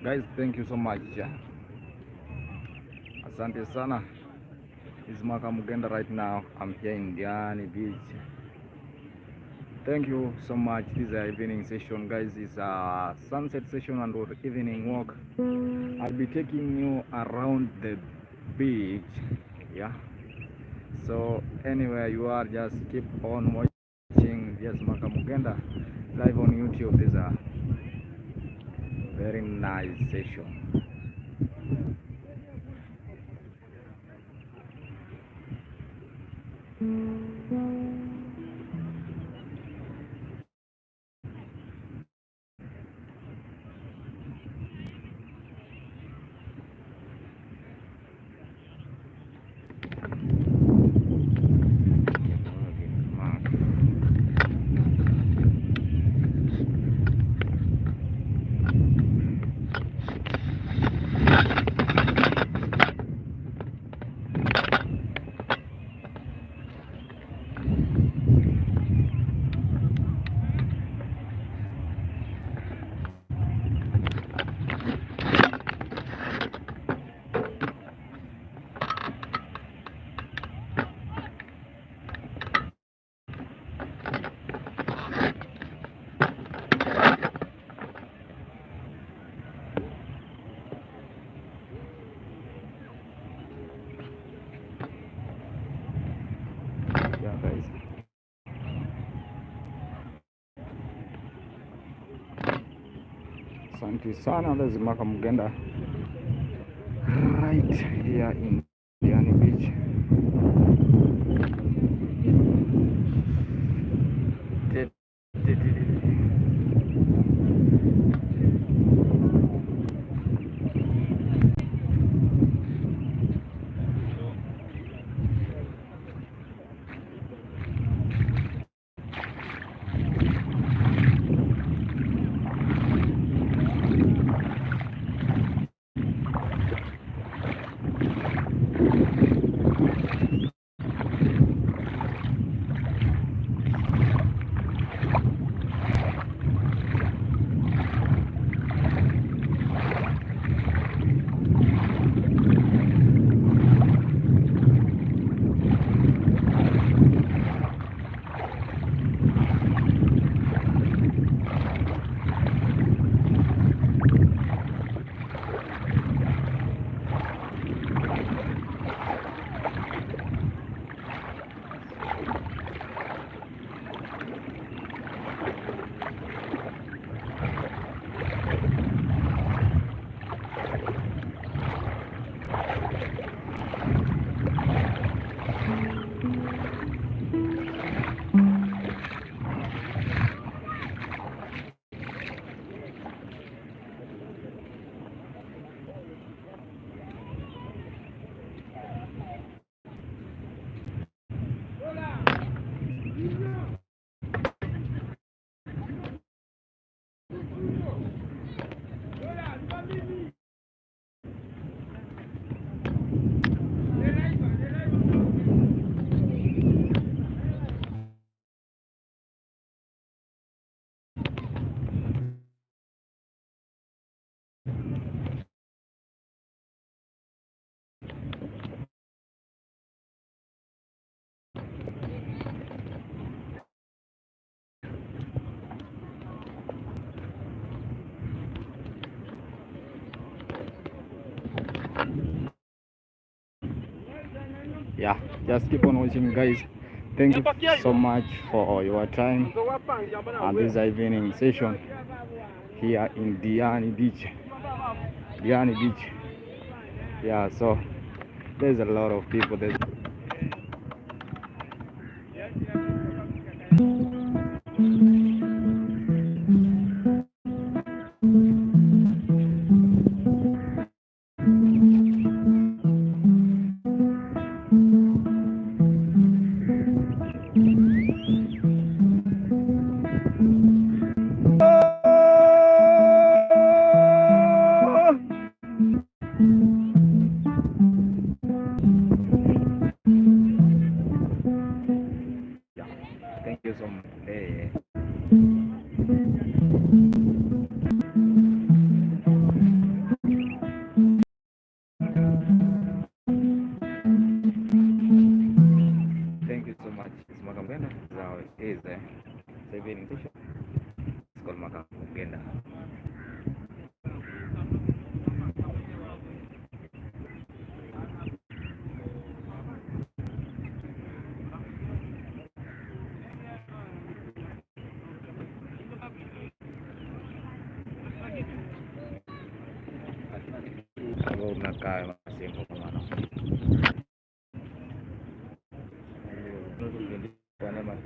Guys, thank you so much. Asante sana. It's Makamugenda right now. I'm here in Diani Beach. Thank you so much. This is our evening session, guys. It's a sunset session and our evening walk. I'll be taking you around the beach. Yeah. So anywhere you are, just keep on watching. Yes, Makamugenda live on YouTube. This is a very nice session. Yeah, guys. Asante sana. This is Makamugenda right here in Diani Beach. Yeah, just keep on watching, guys. Thank you so much for your time and this evening session here in Diani Beach. Diani Beach. Yeah, so there's a lot of people. There's evening session. It's called Makamugenda. Ako nagkaya masimpo kung ano. Hindi ko naman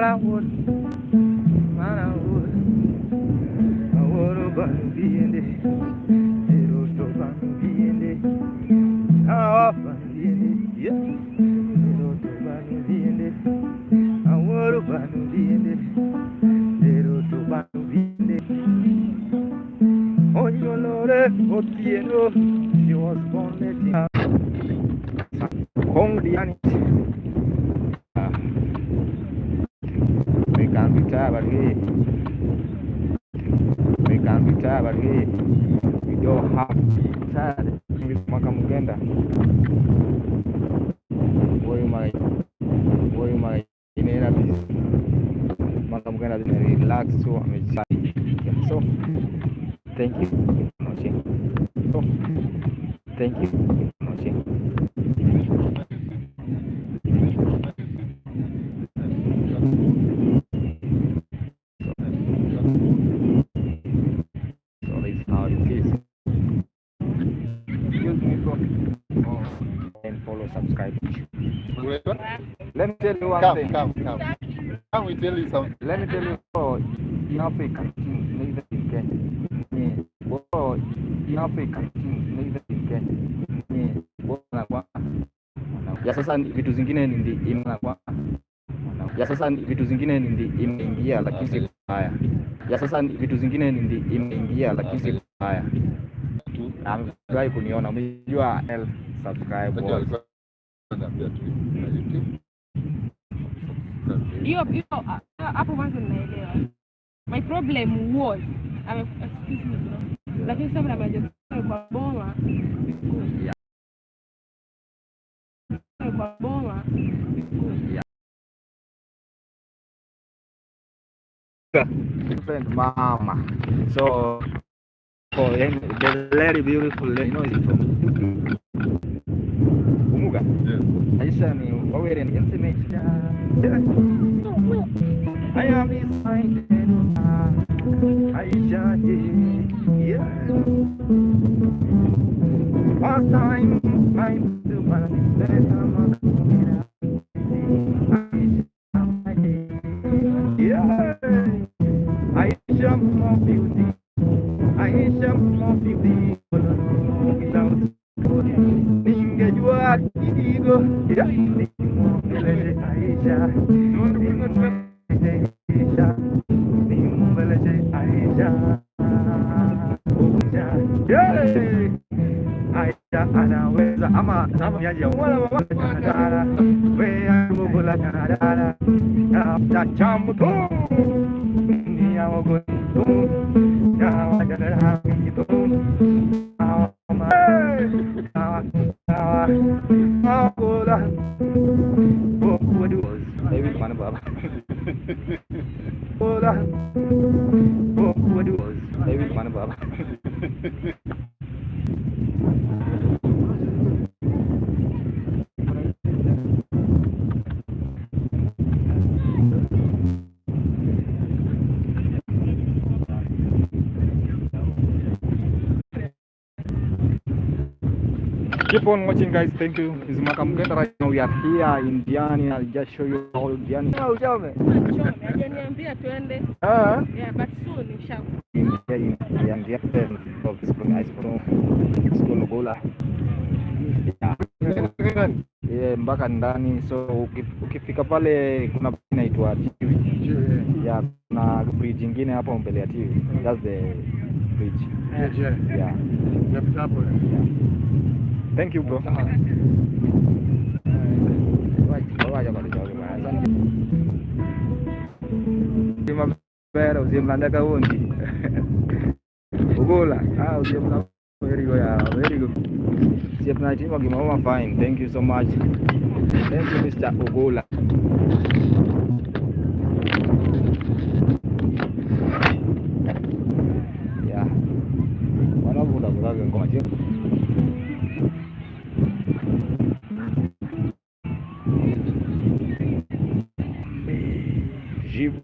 I would be in it. It'll stop be in it. I'll be in it. Yeah. It'll stop be in it. I would be in it. It'll stop be in it. Oh, you know that. Oh, she was born letting her. Kong Diani. We can't be tired, but we can't be tired, but we don't have to be tired with Makamugenda. Boy, my inner peace. Makamugenda is relaxed, so I'm excited. Yeah, so, thank you for watching. So, thank you for watching. And follow, subscribe. Let me tell you one thing. Come. We tell you something. Let me tell you, in Africa, neither in Kenya. In Africa, neither in Kenya. Ya sasa vitu zingine imeingia lakini si haya. Ya sasa vitu zingine imeingia lakini si haya. Amefurahi kuniona. Umejua subscribe. Hiyo hapo mwanzo ninaelewa. My problem was excuse me, lakini sasa mnabaje kwa boma. Kwa boma. Different mama. So the very beautiful, you know, is from Umuga. Yes. Aisha ni wawere ni intimate. I am excited. Aisha, yeah. First time I'm to pass the first time yeah. Aisha more beauty. Aisha more beauty. Without ningejua kidogo Aisha Aisha anaweza ama yaji wala wala wewe mbola kanadara na chamu tu ni yao go tu ya wajadara kitu David mana baba? David mana baba? Keep on watching, guys. Thank you. This is Makamugenda. Right now we are here in Diani. I'll just show you how Diani. Oh, Jove. Hajaniambia twende. Yeah, but soon inshallah. Yeah, mpaka ndani. So ukifika pale kuna inaitwa TV. Yeah, kuna bridge nyingine hapo mbele ya TV. That's the bridge. Yeah. Thank you, bro. Pero usiemlanda kaundi. Ugola. Usiemlanda very good. Siemna team Gimama fine. Thank you so much. Thank you, Mr. Ugola. Yeah. Wanavuta kuzaga ngoma je. Jibu.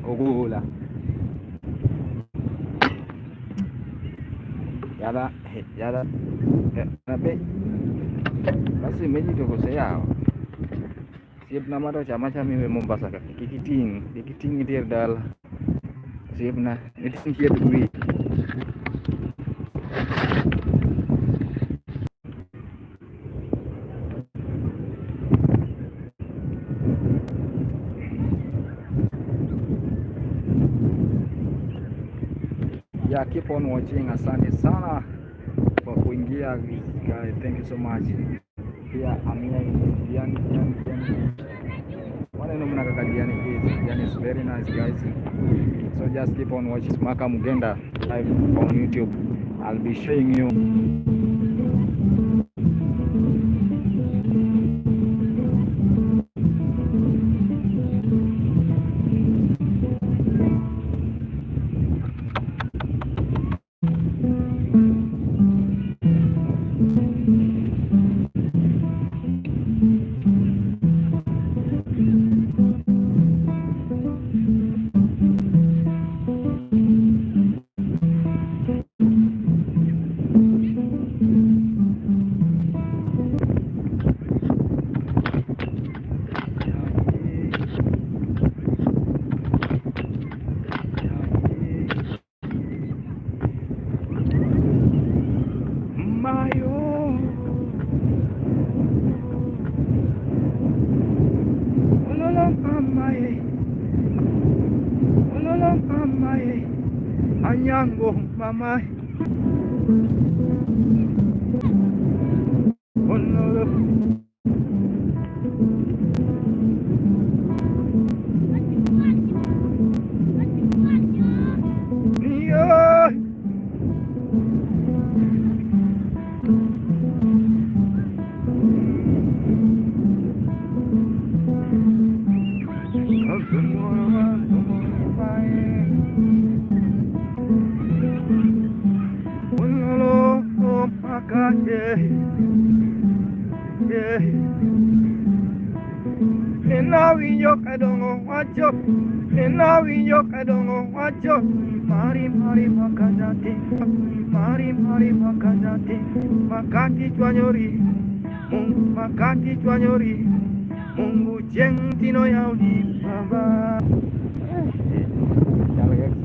Ugola. Yada. Nabe. Basi meji tukosea. Siap nama tu macam ini Mombasa kan. Kikiting dia dal. Siap na. Itu dia duit. Yeah, keep on watching. Asante sana kwa kuingia guys. Thank you so much. Pia amia Diani. Waneno mnakaka Diani guys. Diani is very nice guys. So just keep on watching Makamugenda live on YouTube. I'll be showing you Anyango mama. Oh no. Ninawiyo kadongo wacho mari makajati makati chwanyori Mungu jengtino yaudi baba.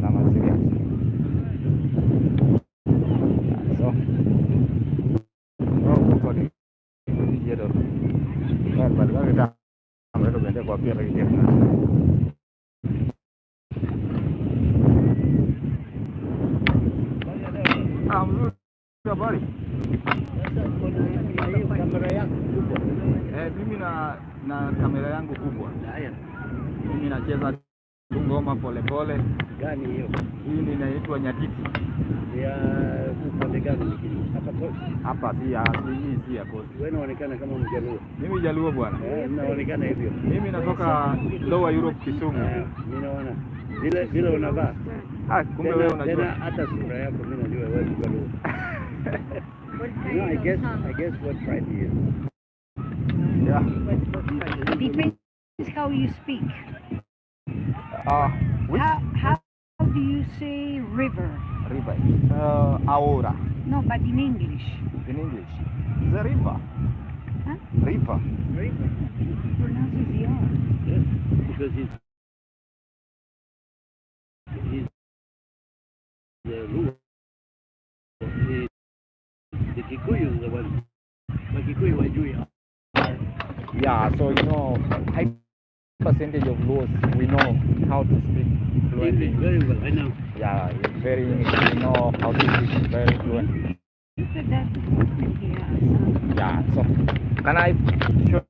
Nama serius. So balik kita mereka benda kopi lagi dia. Habari. Kamera yangu kubwa. Mimi na kamera yangu kubwa. Mimi nacheza ngoma pole. Gani hiyo? Hii inaitwa Nyatiti. Ya upande gani? Hapa si ya kosi. Wewe unaonekana kama Mjaluo. Mimi Jaluo bwana. Unaonekana hivyo. Mimi natoka Lower Europe Kisumu. Ninaona. Vile unavaa. Kumbe wewe unajua. Tena hata sura yako mimi najua wewe Mjaluo. No, I guess what tribe he is. Yeah. Depends how you speak. Which? How do you say river? River. Aora. No, but in English. In English. The river. Huh? River. River. He pronounces the R. Yes, because he's the Luo. The Kikuyu is the one. The Kikuyu wajui. Yeah, so you know, high percentage of laws we know how to speak fluently. English very well, I know. Yeah, it's very English. We know how to speak very fluent. You said that here. Yeah, so can I show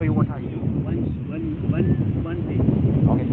you what I do? One page. Okay.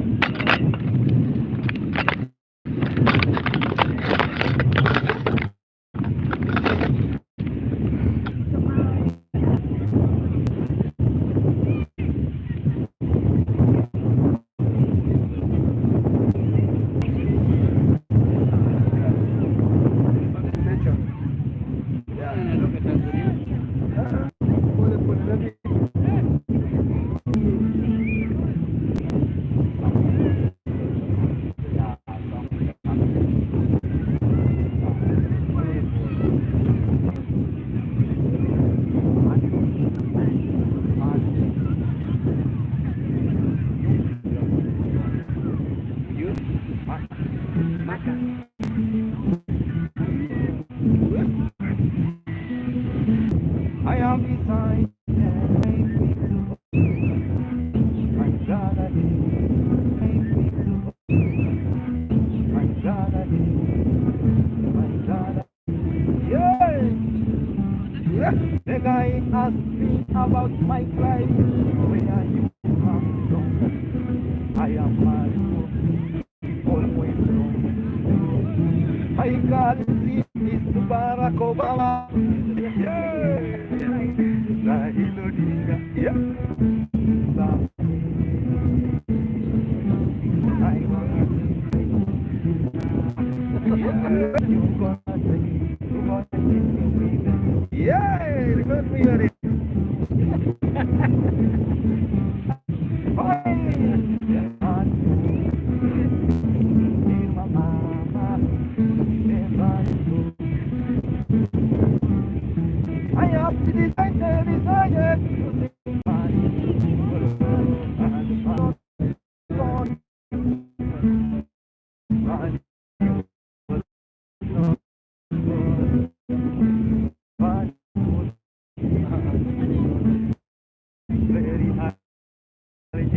I am beside the guy asked me about my life. Where you come from? I am Mario, always from. I got see is Barack Obama. I have decided to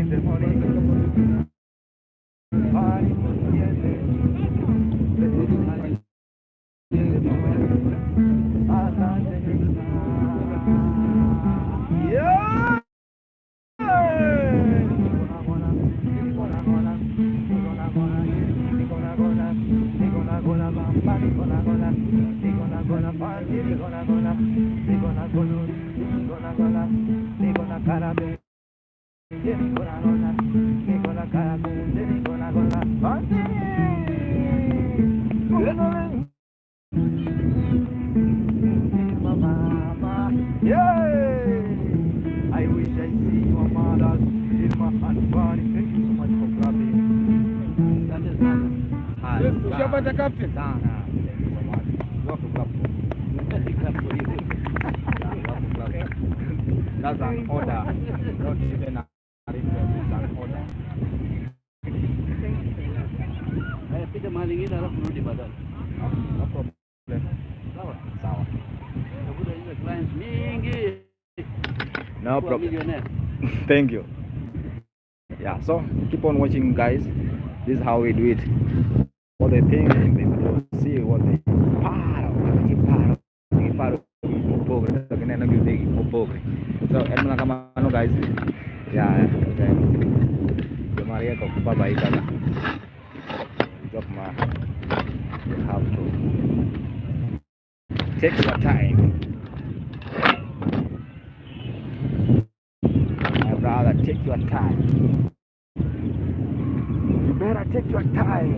in the morning. I wish I see your mothers in my body. Thank you so much for clapping. That is Ushapata captain. Sana. Thank you so much. You have to clap for me. Clap for you. You have to clap. That's an order. Not even a request. It's an order. Pita mahali ingine alafu rudi baadaye. No problem. Sawa. Sawa. Utakuta hizo clients mingi. No Kuwa problem. millionaire. Thank you. Yeah, so keep on watching, guys. This is how we do it. What they think in the video, see what they so emang kama guys. Yeah, Maria kok bye kala. Drop my you have to take your time. My brother, take your time. You better take your time.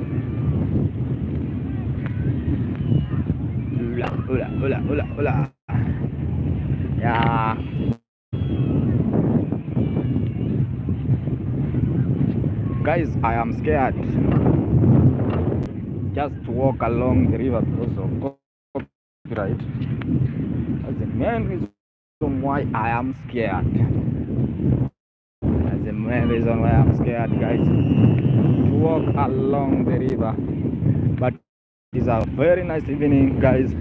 Ula. Yeah. Guys, I am scared. just walk along the river because of copyright. That's the main reason why I am scared. That's the main reason why I'm scared, guys, to walk along the river. But it's a very nice evening, guys.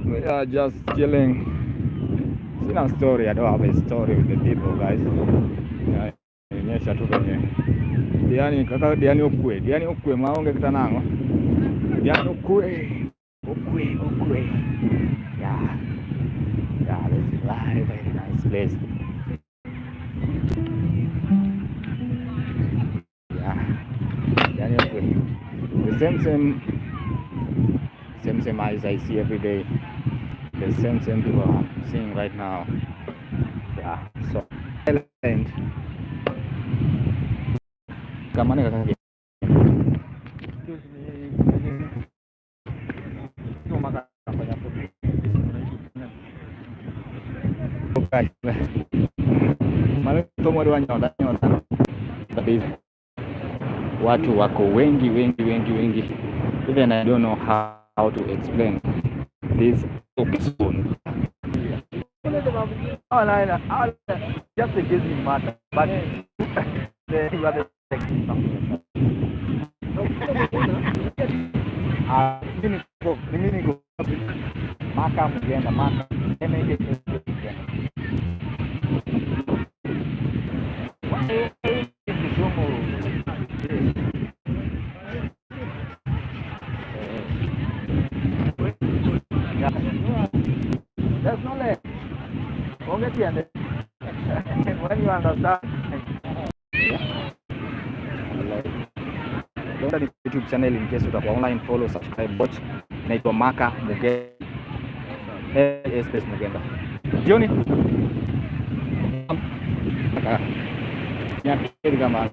We are just chilling. Sina story, I don't have a story with the people, guys. Nyesha tu venye diani kaka diani ukwe maonge kitanango diani ukwe yeah, this is very very nice place. Yeah, diani ukwe, the same eyes I see every day, the same people I'm seeing right now. Yeah, so island kamane kaka watu wako wengi, even I don't know how to explain this soon. Just a guessing matter, but you are the mimi niko Makamugenda there's no less. When you understand. YouTube channel in case utakuwa online, follow, subscribe, watch. Naitwa Makamugenda. Space Mugenda. Jioni. Nyatiti kama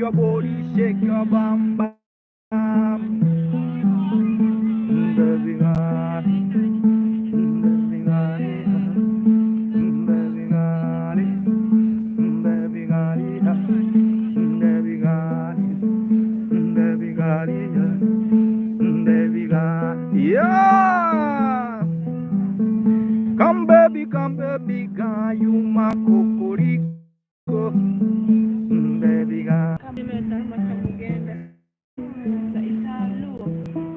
your body, shake your bum bum. Baby girl, baby girl, baby girl, baby girl, baby girl, baby girl, baby girl, yeah. Come baby girl, you my kokoriko, baby girl. Makamugenda.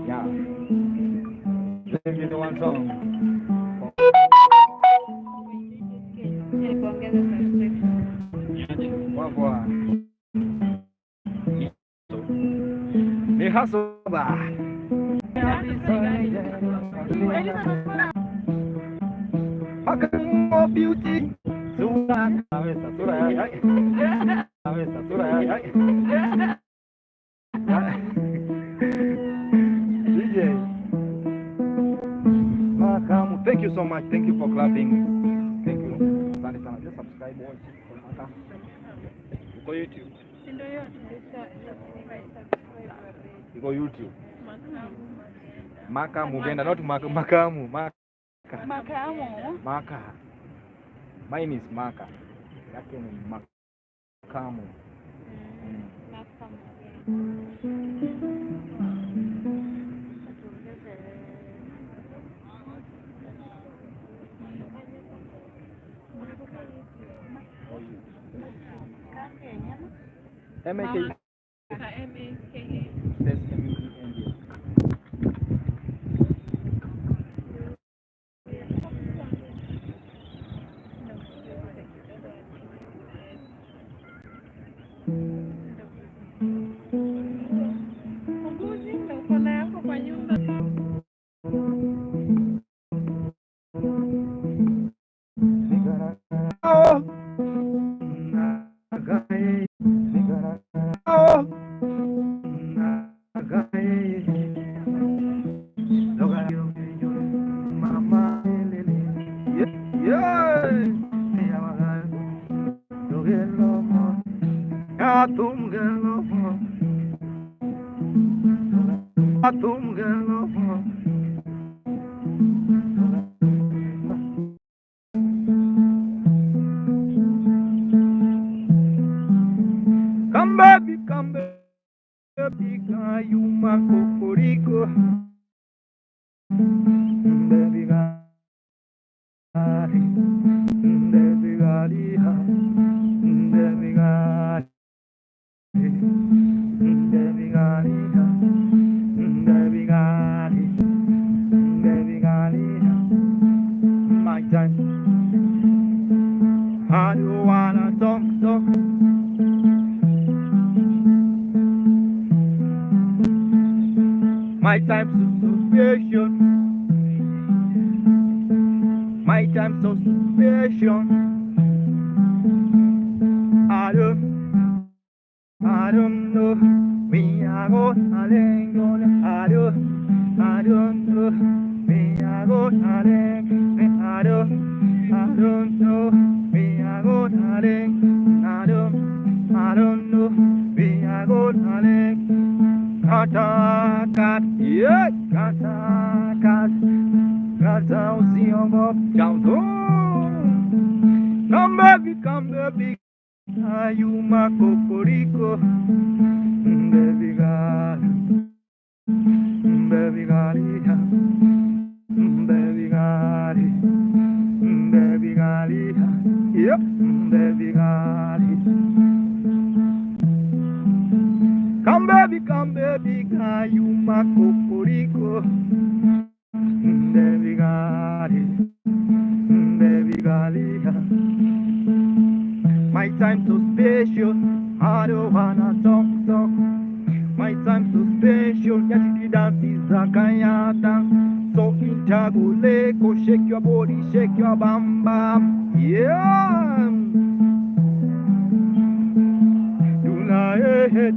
Yeah. Let me do one song. Kwa ni hasoba. Makamu beauty. Sura DJ Makamu, thank you so much. Thank you for clapping. Thank you. Asante sana. Just subscribe, watch. Uko YouTube. Uko YouTube. Makamugenda, not Makamu. Maka. Mine is Maka. Yake ni Makamu. M-A-K. That's M-E-N-D. Come baby, girl, you my kokoriko. Baby girl, baby girl, baby girl, baby girl, baby girl, baby girl, my time. I don't wanna talk. My time's so special. My time's so special. I don't know. Me I go, I ain't gonna. I don't know. Me I go, I ain't. I don't know. Me I go, I ain't. I don't know. Me I go, I ain't. Kat, yeah, kata usiongo chauto. Come baby, you my kokoriko, baby girl, baby girl, baby girl, baby girl, yep, baby girl. Come baby, girl, you my kokoriko, baby girl, baby girl. My time so special, I don't wanna talk. My time so special, Nyatiti dance is a kaya dance. So intaguleko, shake your body, shake your bam bam, yeah.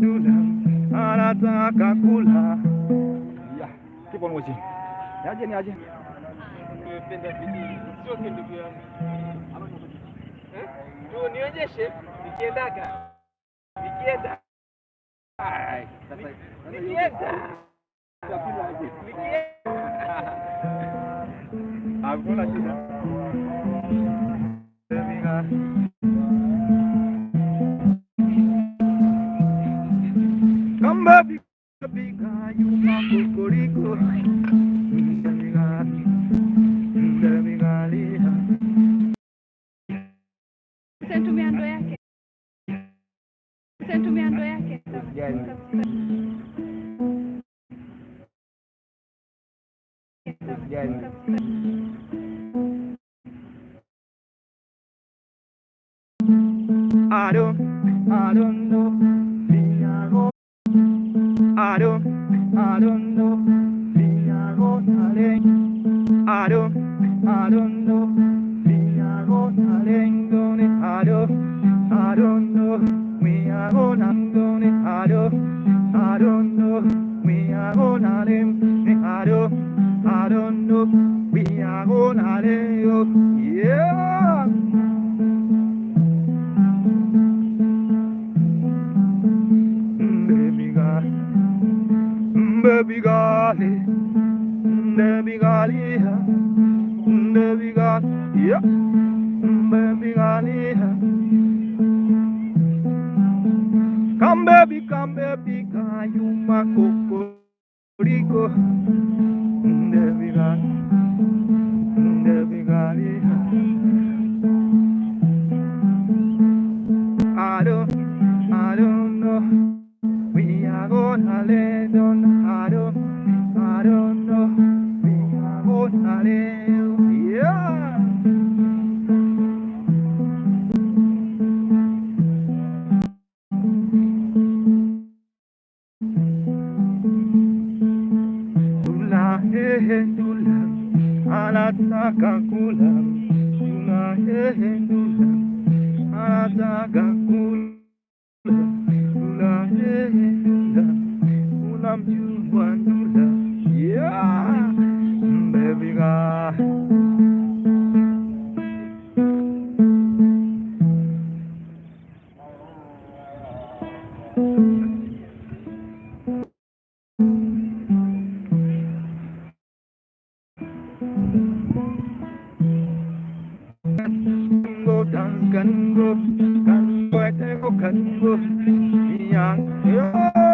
Dula, anataka kula. Yeah, keep on watching. Niaje. Nimependa bidii. Sio ndugu yangu. Tu nionyeshe nikienda Ai, sasa Nikienda. hakuna shida. Kamba bika bika yuma kokoriko. Tumia ndo yake. Tumia ndo yake. I don't know. I don't know. I don't know. I don't know. We are gonna go. I don't know. We are gonna live. I don't know. We are gonna live. Yeah. Baby girl, baby girl, baby girl, yeah. Baby girl, yeah. Baby girl, yeah. Come baby girl, you my cocorico. Baby girl, yeah. I don't know. We are gonna let on. I don't know. We are gonna let, yeah. Dula dula, alataka kula. Dula dula, alataka kula. Dula dula, unamjua dula, yeah, baby girl. Go dance, can go, yeah, yeah.